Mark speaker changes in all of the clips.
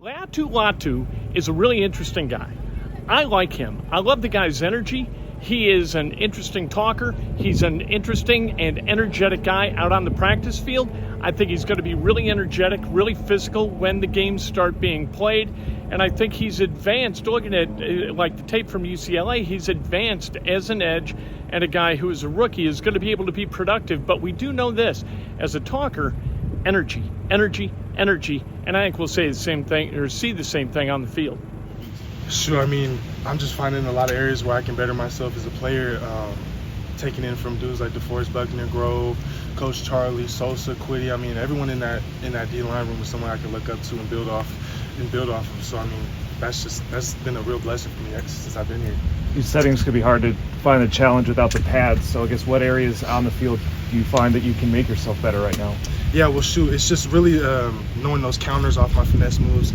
Speaker 1: Laiatu Latu is a really interesting guy. I like him. I love the guy's energy. He is an interesting talker. He's an interesting and energetic guy out on the practice field. I think he's going to be really energetic, really physical when the games start being played. And I think he's advanced. Looking at like the tape from UCLA, he's advanced as an edge, and a guy who is a rookie is going to be able to be productive. But we do know this, as a talker, energy, energy, energy. And I think we'll say the same thing, or see the same thing on the field.
Speaker 2: Sure, I mean, I'm just finding a lot of areas where I can better myself as a player, taking in from dudes like DeForest Buckner, Grove, Coach Charlie, Sosa, Quiddy. I mean, everyone in that D-line room is someone I can look up to and build off of. So, I mean, that's been a real blessing for me since I've been here.
Speaker 3: These settings could be hard to find a challenge without the pads. So I guess what areas on the field do you find that you can make yourself better right now?
Speaker 2: Yeah, well, shoot, it's just really knowing those counters off my finesse moves.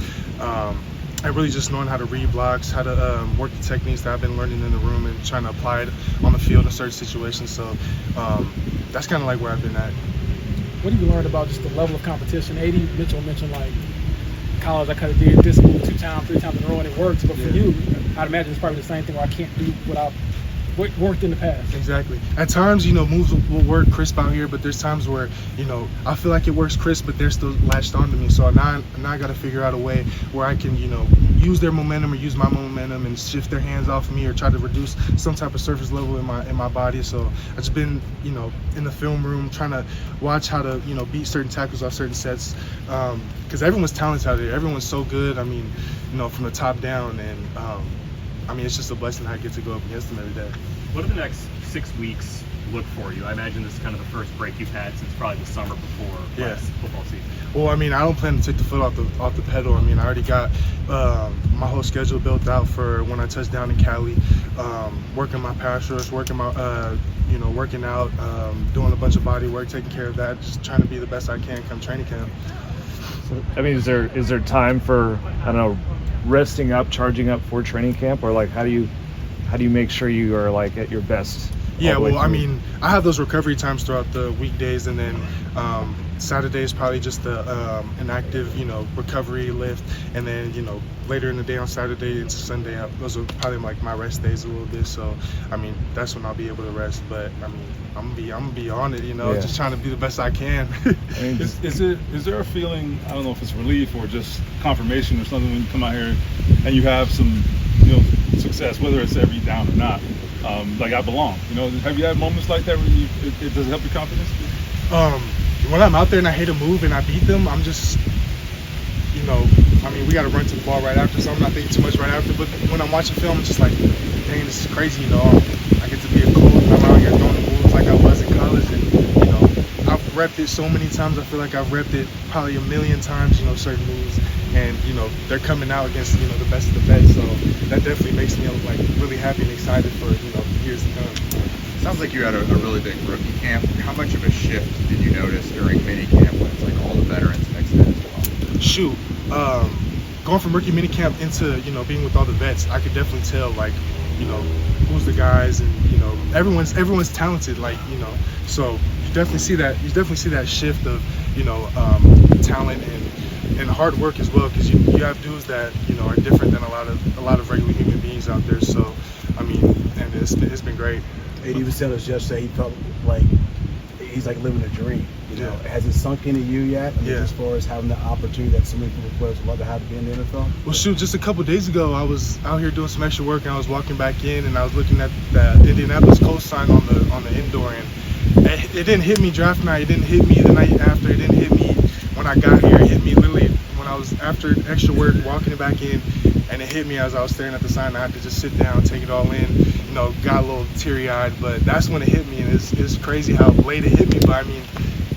Speaker 2: And really just knowing how to read blocks, how to work the techniques that I've been learning in the room and trying to apply it on the field in certain situations. So that's kind of like where I've been at.
Speaker 4: What have you learned about just the level of competition? A.D. Mitchell mentioned, like, college, I kind of did this school 2 times, 3 times in a row, and it works. But for you, I'd imagine it's probably the same thing where I can't do what worked in the past.
Speaker 2: Exactly. At times, moves will work crisp out here, but there's times where, I feel like it works crisp, but they're still latched onto me. So now I got to figure out a way where I can, use their momentum or use my momentum and shift their hands off of me or try to reduce some type of surface level in my body. So I've just been, in the film room trying to watch how to, beat certain tackles off certain sets, because everyone's talented out there. Everyone's so good. I mean, from the top down, and it's just a blessing I get to go up against them every day.
Speaker 5: What do the next 6 weeks look for you? I imagine this is kind of the first break you've had since probably the summer before last football season.
Speaker 2: Well, I don't plan to take the foot off the pedal. I already got my whole schedule built out for when I touch down in Cali, working my pass rush, working my working out, doing a bunch of body work, taking care of that, just trying to be the best I can come training camp.
Speaker 3: So, is there time for, I don't know, resting up, charging up for training camp, or like how do you make sure you are like at your best?
Speaker 2: Yeah, well, I have those recovery times throughout the weekdays, and then Saturday is probably just an active, recovery lift, and then later in the day on Saturday into Sunday, those are probably like my rest days a little bit. So that's when I'll be able to rest. But I'm gonna be on it, just trying to be the best I can.
Speaker 6: Is there a feeling, I don't know if it's relief or just confirmation or something, when you come out here and you have some success, whether it's every down or not, like I belong, have you had moments like that where it does help your confidence?
Speaker 2: When I'm out there and I hit a move and I beat them, I'm just, we got to run to the ball right after, so I'm not thinking too much right after. But when I'm watching film, I'm just like, dang, this is crazy, I get to be a coach, and I'm out here throwing the moves like I was in college, and, I've repped it so many times. I feel like I've repped it probably a million times, certain moves, and, they're coming out against, the best of the best, so that definitely makes me, like, really happy and excited for, years to come.
Speaker 7: Sounds like you had a really big rookie camp. How much of a shift did you notice during mini camp when it's like all the veterans mixed in as well?
Speaker 2: Shoot, going from rookie mini camp into being with all the vets, I could definitely tell who's the guys, and everyone's talented, so you definitely see that shift of talent and hard work as well, because you have dudes that are different than a lot of regular human beings out there. So and it's been great.
Speaker 8: A.D. was telling us yesterday he felt like he's like living a dream. Has it sunk into you yet? As far as having the opportunity that so many people players would love to have to be in the NFL?
Speaker 2: Well, shoot, just a couple days ago, I was out here doing some extra work, and I was walking back in, and I was looking at the Indianapolis Colts sign on the indoor, and it didn't hit me draft night. It didn't hit me the night after. It didn't hit me when I got here. It hit me literally when I was after extra work, walking it back in, and it hit me as I was staring at the sign. I had to just sit down, take it all in. Got a little teary-eyed, but that's when it hit me, and it's crazy how late it hit me. But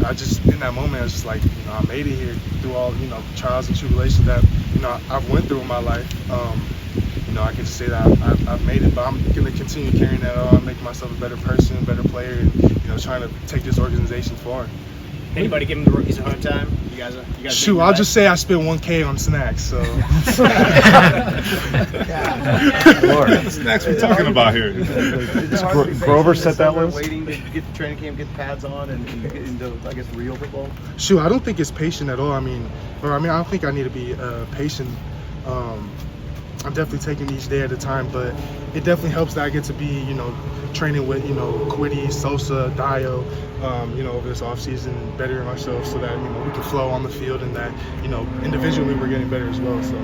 Speaker 2: I just, in that moment, I was just like, I made it here through all, trials and tribulations that, I've went through in my life. I can say that I've made it, but I'm going to continue carrying that on, make myself a better person, a better player, and, trying to take this organization forward.
Speaker 9: Anybody giving the rookies a hard time? You guys
Speaker 2: Shoot, I'll just say I spent $1K on snacks. So
Speaker 6: What snacks we talking about here?
Speaker 3: Grover set that list?
Speaker 9: Waiting to get the training camp, get the pads on, and get into, I guess, real football.
Speaker 2: shoot, I don't think it's patient at all. I don't think I need to be patient. I'm definitely taking each day at a time, but it definitely helps that I get to be, training with, Quiddy, Sosa, Dio, over this offseason, bettering ourselves so that, we can flow on the field and that, individually we're getting better as well. So,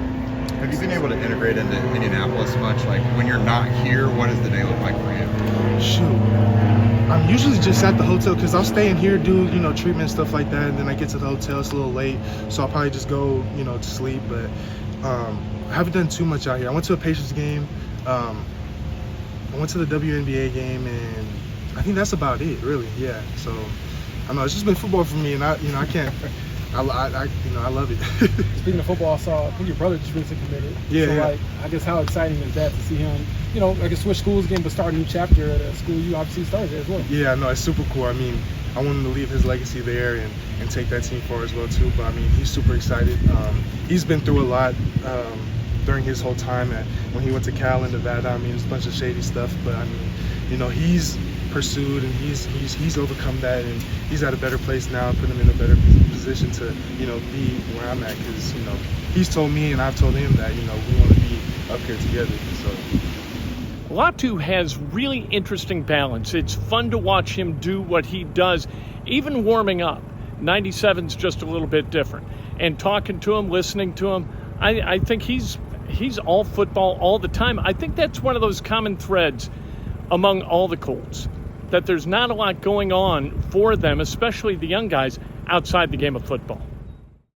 Speaker 7: Have you been able to integrate into Indianapolis much? Like when you're not here, what does the day look like for you?
Speaker 2: shoot, I'm usually just at the hotel because I'll stay in here, do, treatment and stuff like that, and then I get to the hotel, it's a little late, so I'll probably just go, to sleep, but I haven't done too much out here. I went to a Pacers game, I went to the WNBA game, and I think that's about it, really. Yeah. So I know it's just been football for me, and I can't. I love it.
Speaker 4: Speaking of football, I think your brother just recently committed.
Speaker 2: Yeah.
Speaker 4: So,
Speaker 2: Yeah.
Speaker 4: I guess how exciting is that to see him, switch schools again, but start a new chapter at a school you obviously started as well.
Speaker 2: Yeah, no, it's super cool. I want him to leave his legacy there and take that team forward as well too. But he's super excited. He's been through a lot during his whole time when he went to Cal and Nevada. It's a bunch of shady stuff, but he's pursued and he's overcome that, and he's at a better place now, put him in a better position to be where I'm at, because he's told me and I've told him that we want to be up here together. So
Speaker 1: Latu has really interesting balance. It's fun to watch him do what he does, even warming up. 97's just a little bit different. And talking to him, listening to him, I think he's all football all the time. I think that's one of those common threads among all the Colts, that there's not a lot going on for them, especially the young guys, outside the game of football.